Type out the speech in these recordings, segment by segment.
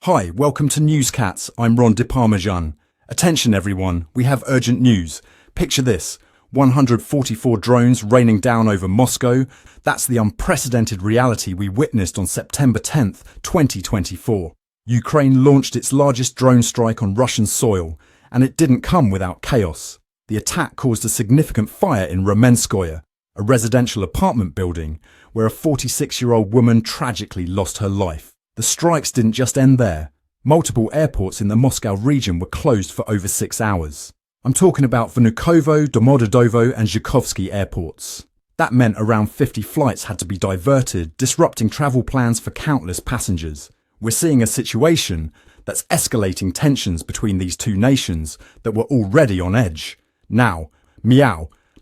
Hi, welcome to Newscats. I'm Ron DeParmesan. Attention everyone, we have urgent news. Picture this, 144 drones raining down over Moscow. That's the unprecedented reality we witnessed on September 10th, 2024. Ukraine launched its largest drone strike on Russian soil, and it didn't come without chaos. The attack caused a significant fire in Ramenskoye, a residential apartment building, where a 46-year-old woman tragically lost her life. The strikes didn't just end there. Multiple airports in the Moscow region were closed for over 6 hours. I'm talking about Vnukovo, Domodedovo and Zhukovsky airports. That meant around 50 flights had to be diverted, disrupting travel plans for countless passengers. We're seeing a situation that's escalating tensions between these two nations that were already on edge. Now,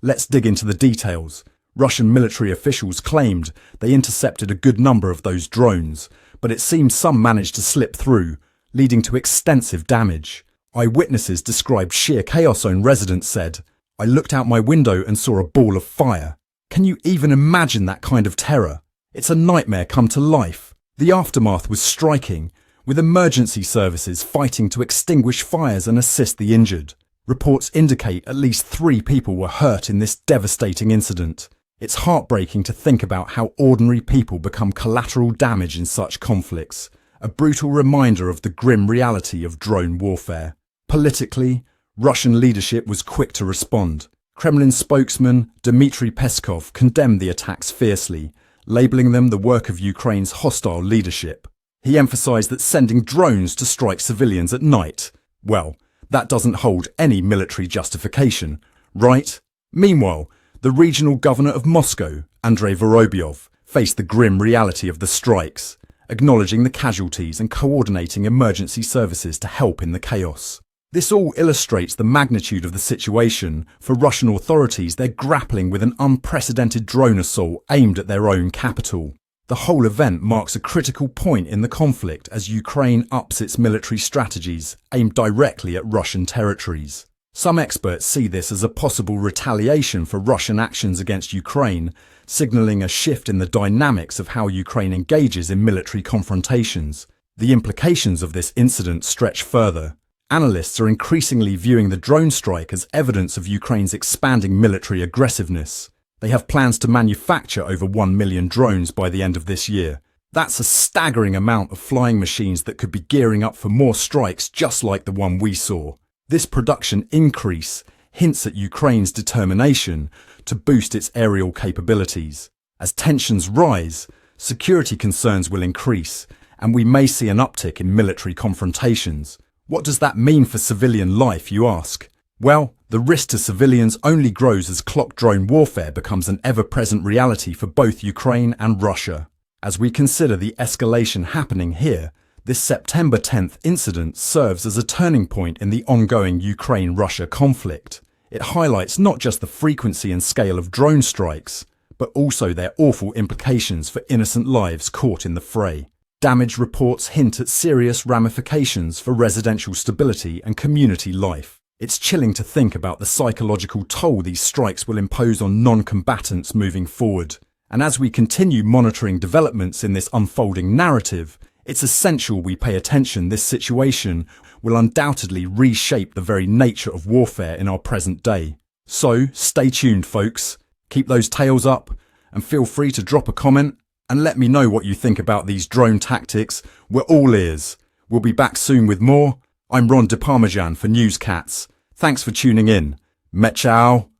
let's dig into the details. Russian military officials claimed they intercepted a good number of those drones, but it seems some managed to slip through, leading to extensive damage. Eyewitnesses described sheer chaos. Own residents said, "I looked out my window and saw a ball of fire." Can you even imagine that kind of terror? It's a nightmare come to life. The aftermath was striking, with emergency services fighting to extinguish fires and assist the injured. Reports indicate at least 3 people were hurt in this devastating incident. It's heartbreaking to think about how ordinary people become collateral damage in such conflicts, a brutal reminder of the grim reality of drone warfare. Politically, Russian leadership was quick to respond. Kremlin spokesman Dmitry Peskov condemned the attacks fiercely, labeling them the work of Ukraine's hostile leadership. He emphasized that sending drones to strike civilians at night, well, that doesn't hold any military justification, right? Meanwhile, the regional governor of Moscow, Andrei Vorobyov, faced the grim reality of the strikes, acknowledging the casualties and coordinating emergency services to help in the chaos. This all illustrates the magnitude of the situation. For Russian authorities, they're grappling with an unprecedented drone assault aimed at their own capital. The whole event marks a critical point in the conflict as Ukraine ups its military strategies aimed directly at Russian territories. Some experts see this as a possible retaliation for Russian actions against Ukraine, signaling a shift in the dynamics of how Ukraine engages in military confrontations. The implications of this incident stretch further. Analysts are increasingly viewing the drone strike as evidence of Ukraine's expanding military aggressiveness. They have plans to manufacture over 1 million drones by the end of this year. That's a staggering amount of flying machines that could be gearing up for more strikes just like the one we saw. This production increase hints at Ukraine's determination to boost its aerial capabilities. As tensions rise, security concerns will increase, and we may see an uptick in military confrontations. What does that mean for civilian life, you ask? Well, the risk to civilians only grows as cloak drone warfare becomes an ever-present reality for both Ukraine and Russia. As we consider the escalation happening here, this September 10th incident serves as a turning point in the ongoing Ukraine-Russia conflict. It highlights not just the frequency and scale of drone strikes, but also their awful implications for innocent lives caught in the fray. Damage reports hint at serious ramifications for residential stability and community life. It's chilling to think about the psychological toll these strikes will impose on non-combatants moving forward. And as we continue monitoring developments in this unfolding narrative, it's essential we pay attention. This situation will undoubtedly reshape the very nature of warfare in our present day. So stay tuned, folks. Keep those tails up and feel free to drop a comment and let me know what you think about these drone tactics. We're all ears. We'll be back soon with more. I'm Ron DeParmesan for Newscats. Thanks for tuning in. Ciao.